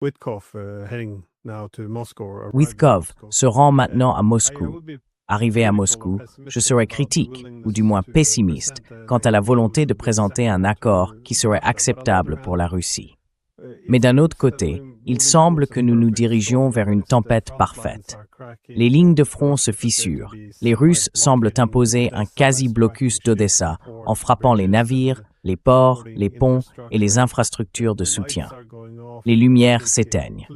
Wittkov se rend maintenant à Moscou. Arrivé à Moscou, je serai critique, ou du moins pessimiste, quant à la volonté de présenter un accord qui serait acceptable pour la Russie. Mais d'un autre côté, il semble que nous nous dirigions vers une tempête parfaite. Les lignes de front se fissurent. Les Russes semblent imposer un quasi-blocus d'Odessa en frappant les navires, les ports, les ponts et les infrastructures de soutien. Les lumières s'éteignent.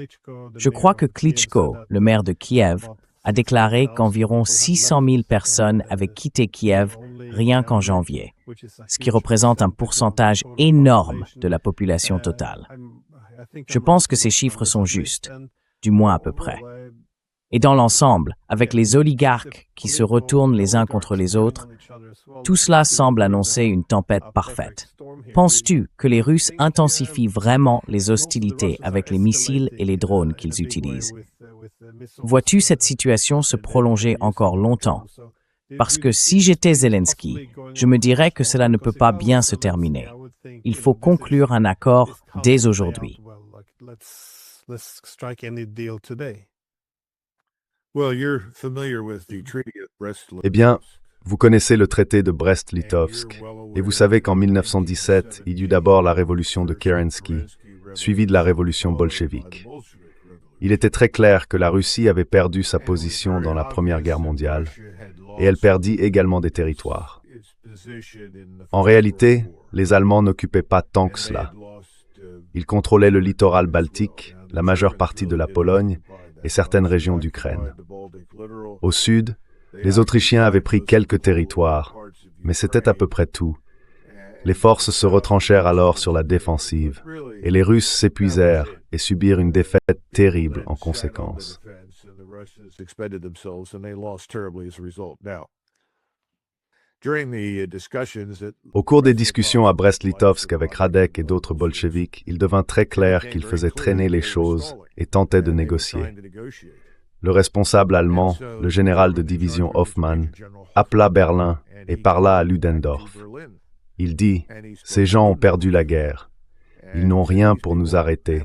Je crois que Klitschko, le maire de Kiev, a déclaré qu'environ 600 000 personnes avaient quitté Kiev rien qu'en janvier, ce qui représente un pourcentage énorme de la population totale. Je pense que ces chiffres sont justes, du moins à peu près. Et dans l'ensemble, avec les oligarques qui se retournent les uns contre les autres, tout cela semble annoncer une tempête parfaite. Penses-tu que les Russes intensifient vraiment les hostilités avec les missiles et les drones qu'ils utilisent? Vois-tu cette situation se prolonger encore longtemps? Parce que si j'étais Zelensky, je me dirais que cela ne peut pas bien se terminer. Il faut conclure un accord dès aujourd'hui. Eh bien, vous connaissez le traité de Brest-Litovsk, et vous savez qu'en 1917, il y eut d'abord la révolution de Kerensky, suivie de la révolution bolchevique. Il était très clair que la Russie avait perdu sa position dans la Première Guerre mondiale, et elle perdit également des territoires. En réalité, les Allemands n'occupaient pas tant que cela. Ils contrôlaient le littoral baltique, la majeure partie de la Pologne et certaines régions d'Ukraine. Au sud, les Autrichiens avaient pris quelques territoires, mais c'était à peu près tout. Les forces se retranchèrent alors sur la défensive, et les Russes s'épuisèrent et subirent une défaite terrible en conséquence. Au cours des discussions à Brest-Litovsk avec Radek et d'autres bolcheviks, il devint très clair qu'ils faisaient traîner les choses et tentaient de négocier. Le responsable allemand, le général de division Hoffmann, appela Berlin et parla à Ludendorff. Il dit « Ces gens ont perdu la guerre. Ils n'ont rien pour nous arrêter.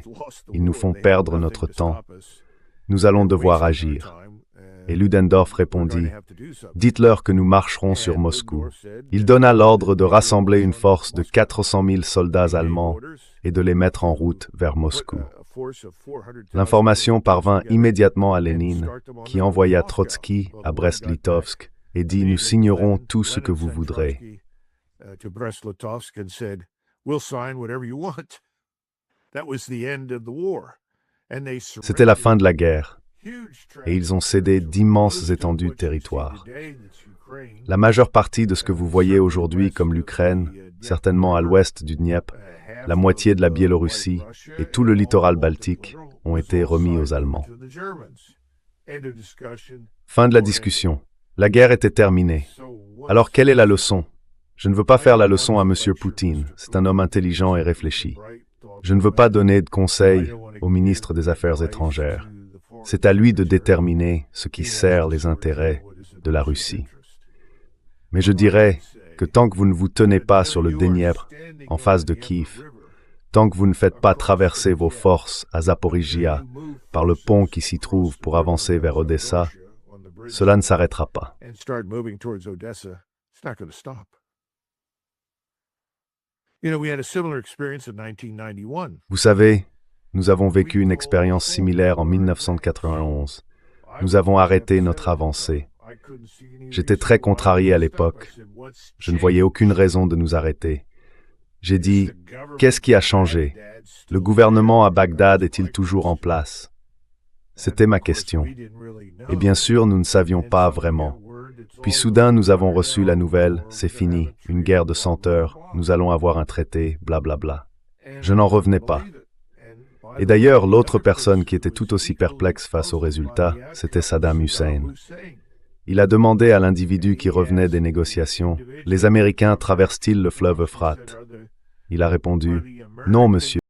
Ils nous font perdre notre temps. Nous allons devoir agir. » Et Ludendorff répondit « Dites-leur que nous marcherons sur Moscou. » Il donna l'ordre de rassembler une force de 400 000 soldats allemands et de les mettre en route vers Moscou. L'information parvint immédiatement à Lénine, qui envoya Trotsky à Brest-Litovsk et dit « Nous signerons tout ce que vous voudrez. » C'était la fin de la guerre, et ils ont cédé d'immenses étendues de territoire. La majeure partie de ce que vous voyez aujourd'hui comme l'Ukraine, certainement à l'ouest du Dniepr, la moitié de la Biélorussie et tout le littoral baltique ont été remis aux Allemands. Fin de la discussion. La guerre était terminée. Alors quelle est la leçon? Je ne veux pas faire la leçon à M. Poutine, c'est un homme intelligent et réfléchi. Je ne veux pas donner de conseils au ministre des Affaires étrangères. C'est à lui de déterminer ce qui sert les intérêts de la Russie. Mais je dirais que tant que vous ne vous tenez pas sur le Dniepr, en face de Kiev, tant que vous ne faites pas traverser vos forces à Zaporizhia par le pont qui s'y trouve pour avancer vers Odessa, cela ne s'arrêtera pas. Vous savez, nous avons vécu une expérience similaire en 1991. Nous avons arrêté notre avancée. J'étais très contrarié à l'époque. Je ne voyais aucune raison de nous arrêter. J'ai dit, qu'est-ce qui a changé? Le gouvernement à Bagdad est-il toujours en place? C'était ma question. Et bien sûr, nous ne savions pas vraiment. Puis soudain, nous avons reçu la nouvelle, c'est fini, une guerre de 100 heures, nous allons avoir un traité, blablabla. Je n'en revenais pas. Et d'ailleurs, l'autre personne qui était tout aussi perplexe face aux résultats, c'était Saddam Hussein. Il a demandé à l'individu qui revenait des négociations, « Les Américains traversent-ils le fleuve Euphrate ?» Il a répondu, « Non, monsieur,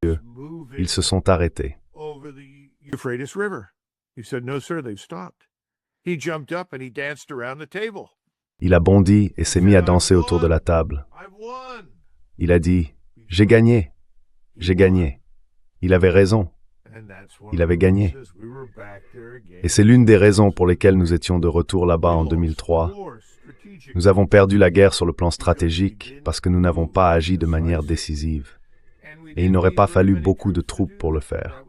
ils se sont arrêtés. » Il a bondi et s'est mis à danser autour de la table. Il a dit, « J'ai gagné, j'ai gagné. » Il avait raison. Il avait gagné. Et c'est l'une des raisons pour lesquelles nous étions de retour là-bas en 2003. Nous avons perdu la guerre sur le plan stratégique parce que nous n'avons pas agi de manière décisive. Et il n'aurait pas fallu beaucoup de troupes pour le faire.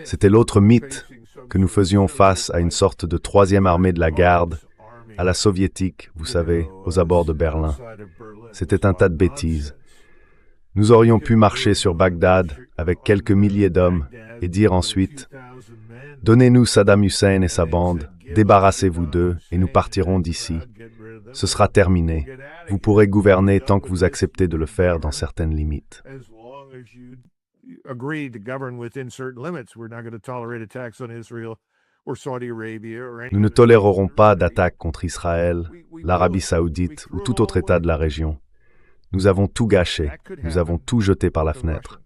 C'était l'autre mythe que nous faisions face à une sorte de troisième armée de la garde, à la soviétique, vous savez, aux abords de Berlin. C'était un tas de bêtises. Nous aurions pu marcher sur Bagdad avec quelques milliers d'hommes et dire ensuite « Donnez-nous Saddam Hussein et sa bande, débarrassez-vous d'eux et nous partirons d'ici. Ce sera terminé. Vous pourrez gouverner tant que vous acceptez de le faire dans certaines limites. » Nous ne tolérerons pas d'attaques contre Israël, l'Arabie saoudite ou tout autre État de la région. Nous avons tout gâché, nous avons tout jeté par la fenêtre.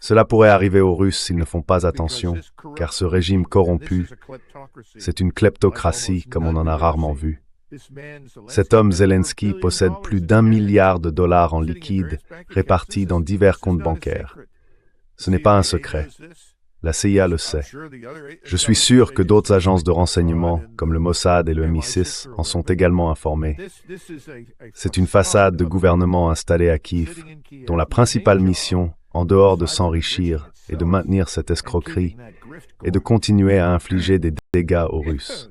Cela pourrait arriver aux Russes s'ils ne font pas attention, car ce régime corrompu, c'est une kleptocratie comme on en a rarement vu. Cet homme Zelensky possède plus d'1 milliard de dollars en liquide répartis dans divers comptes bancaires. Ce n'est pas un secret. La CIA le sait. Je suis sûr que d'autres agences de renseignement, comme le Mossad et le MI6, en sont également informées. C'est une façade de gouvernement installée à Kiev, dont la principale mission, en dehors de s'enrichir et de maintenir cette escroquerie, est de continuer à infliger des dégâts aux Russes.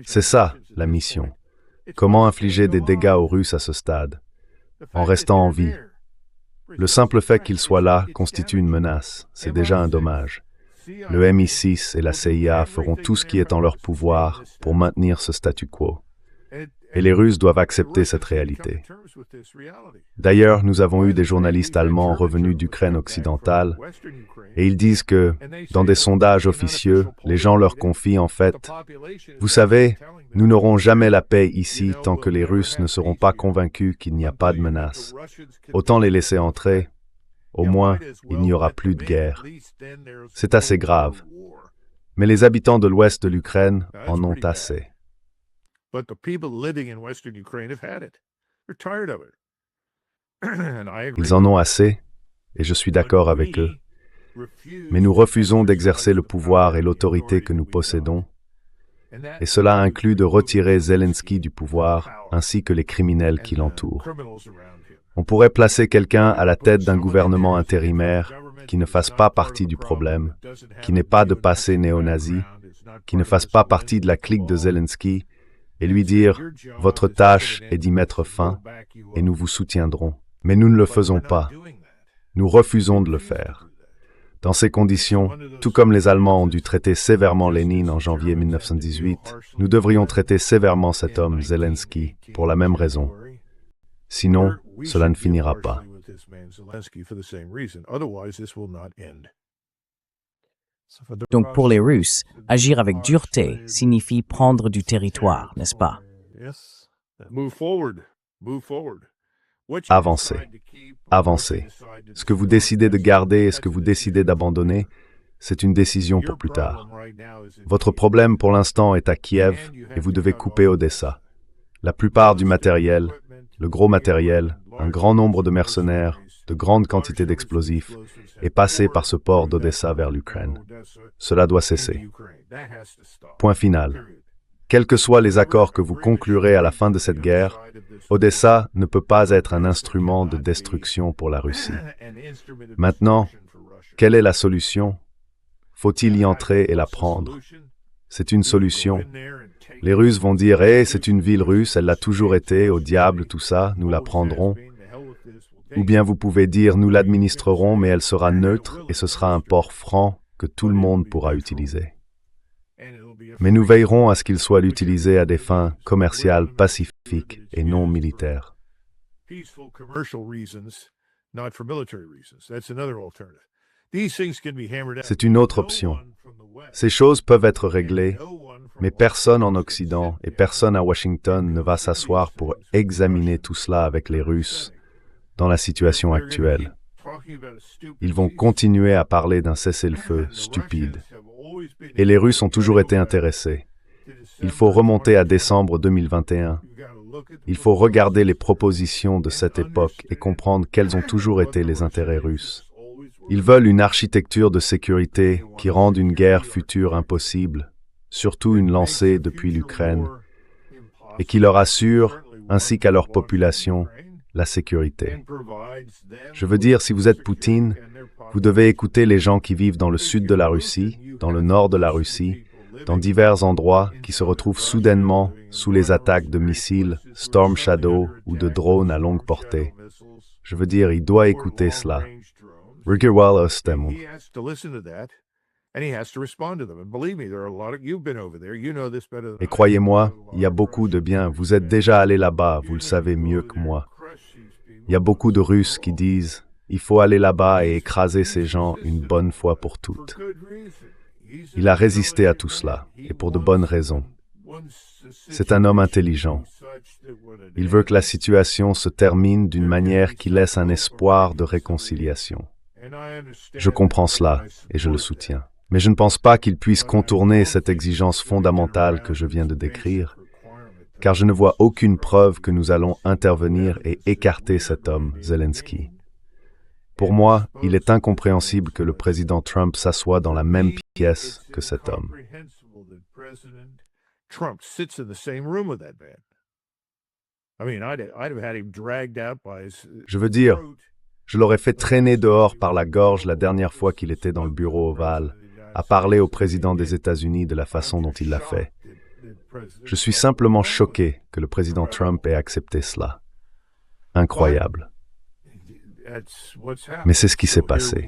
C'est ça, la mission. Comment infliger des dégâts aux Russes à ce stade, en restant en vie? Le simple fait qu'ils soient là constitue une menace, c'est déjà un dommage. Le MI6 et la CIA feront tout ce qui est en leur pouvoir pour maintenir ce statu quo. Et les Russes doivent accepter cette réalité. D'ailleurs, nous avons eu des journalistes allemands revenus d'Ukraine occidentale, et ils disent que, dans des sondages officieux, les gens leur confient en fait « Vous savez, nous n'aurons jamais la paix ici tant que les Russes ne seront pas convaincus qu'il n'y a pas de menace. Autant les laisser entrer, au moins il n'y aura plus de guerre. » C'est assez grave. Mais les habitants de l'ouest de l'Ukraine en ont assez. Ils en ont assez, et je suis d'accord avec eux. Mais nous refusons d'exercer le pouvoir et l'autorité que nous possédons, et cela inclut de retirer Zelensky du pouvoir, ainsi que les criminels qui l'entourent. On pourrait placer quelqu'un à la tête d'un gouvernement intérimaire qui ne fasse pas partie du problème, qui n'ait pas de passé néo-nazi, qui ne fasse pas partie de la clique de Zelensky, et lui dire « Votre tâche est d'y mettre fin, et nous vous soutiendrons. » Mais nous ne le faisons pas. Nous refusons de le faire. Dans ces conditions, tout comme les Allemands ont dû traiter sévèrement Lénine en janvier 1918, nous devrions traiter sévèrement cet homme, Zelensky, pour la même raison. Sinon, cela ne finira pas. Donc pour les Russes, agir avec dureté signifie prendre du territoire, n'est-ce pas? Avancez. Avancez. Ce que vous décidez de garder et ce que vous décidez d'abandonner, c'est une décision pour plus tard. Votre problème pour l'instant est à Kiev et vous devez couper Odessa. La plupart du matériel, le gros matériel, un grand nombre de mercenaires, de grandes quantités d'explosifs, est passé par ce port d'Odessa vers l'Ukraine. Cela doit cesser. Point final. Quels que soient les accords que vous conclurez à la fin de cette guerre, Odessa ne peut pas être un instrument de destruction pour la Russie. Maintenant, quelle est la solution? Faut-il y entrer et la prendre? C'est une solution. Les Russes vont dire « Eh, c'est une ville russe, elle l'a toujours été, au diable, tout ça, nous la prendrons. » Ou bien vous pouvez dire « Nous l'administrerons, mais elle sera neutre et ce sera un port franc que tout le monde pourra utiliser. » Mais nous veillerons à ce qu'il soit utilisé à des fins commerciales, pacifiques et non militaires. C'est une autre option. Ces choses peuvent être réglées, mais personne en Occident et personne à Washington ne va s'asseoir pour examiner tout cela avec les Russes dans la situation actuelle. Ils vont continuer à parler d'un cessez-le-feu stupide. Et les Russes ont toujours été intéressés. Il faut remonter à décembre 2021 Il faut regarder les propositions de cette époque et comprendre quels ont toujours été les intérêts russes. Ils veulent une architecture de sécurité qui rende une guerre future impossible, surtout une lancée depuis l'Ukraine, et qui leur assure, ainsi qu'à leur population, la sécurité. Je veux dire, si vous êtes Poutine, vous devez écouter les gens qui vivent dans le sud de la Russie, dans le nord de la Russie, dans divers endroits qui se retrouvent soudainement sous les attaques de missiles Storm Shadow ou de drones à longue portée. Je veux dire, il doit écouter cela. Et croyez-moi, il y a beaucoup de bien. Vous êtes déjà allé là-bas, vous le savez mieux que moi. Il y a beaucoup de Russes qui disent « Il faut aller là-bas et écraser ces gens une bonne fois pour toutes ». Il a résisté à tout cela, et pour de bonnes raisons. C'est un homme intelligent. Il veut que la situation se termine d'une manière qui laisse un espoir de réconciliation. Je comprends cela, et je le soutiens. Mais je ne pense pas qu'il puisse contourner cette exigence fondamentale que je viens de décrire, car je ne vois aucune preuve que nous allons intervenir et écarter cet homme, Zelensky. Pour moi, il est incompréhensible que le président Trump s'assoie dans la même pièce que cet homme. Je veux dire, je l'aurais fait traîner dehors par la gorge la dernière fois qu'il était dans le bureau ovale, à parler au président des États-Unis de la façon dont il l'a fait. Je suis simplement choqué que le président Trump ait accepté cela. Incroyable. Mais c'est ce qui s'est passé.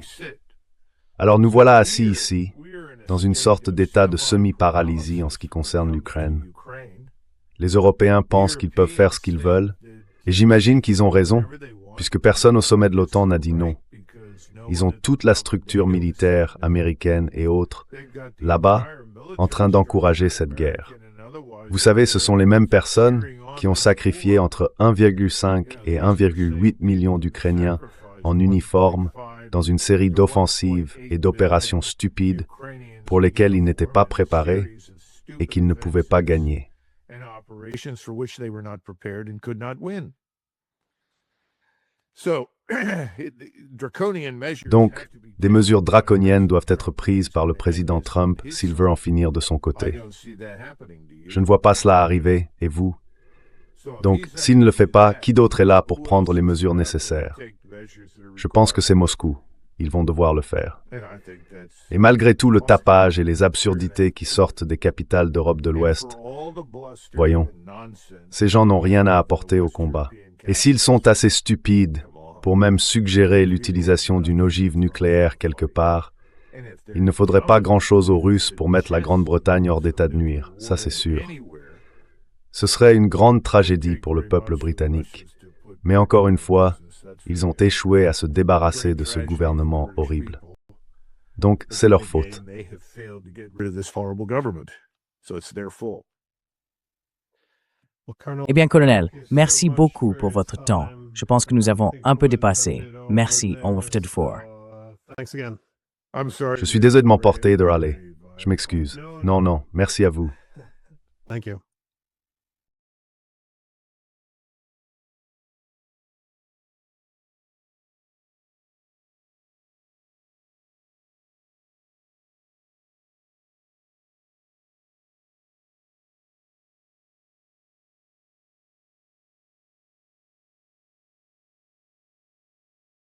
Alors nous voilà assis ici, dans une sorte d'état de semi-paralysie en ce qui concerne l'Ukraine. Les Européens pensent qu'ils peuvent faire ce qu'ils veulent, et j'imagine qu'ils ont raison, puisque personne au sommet de l'OTAN n'a dit non. Ils ont toute la structure militaire américaine et autres, là-bas, en train d'encourager cette guerre. Vous savez, ce sont les mêmes personnes qui ont sacrifié entre 1,5 et 1,8 million d'Ukrainiens en uniforme dans une série d'offensives et d'opérations stupides pour lesquelles ils n'étaient pas préparés et qu'ils ne pouvaient pas gagner. Donc, des mesures draconiennes doivent être prises par le président Trump s'il veut en finir de son côté. Je ne vois pas cela arriver, et vous? Donc, s'il ne le fait pas, qui d'autre est là pour prendre les mesures nécessaires? Je pense que c'est Moscou. Ils vont devoir le faire. Et malgré tout le tapage et les absurdités qui sortent des capitales d'Europe de l'Ouest, voyons, ces gens n'ont rien à apporter au combat. Et s'ils sont assez stupides pour même suggérer l'utilisation d'une ogive nucléaire quelque part, il ne faudrait pas grand-chose aux Russes pour mettre la Grande-Bretagne hors d'état de nuire, ça c'est sûr. Ce serait une grande tragédie pour le peuple britannique. Mais encore une fois, ils ont échoué à se débarrasser de ce gouvernement horrible. Donc, c'est leur faute. Eh bien, colonel, merci beaucoup pour votre temps. Je pense que nous avons un peu dépassé. Merci, on vous fait de fort. Je suis désolé de m'emporter et de râler. Je m'excuse. Non, merci à vous. Thank you.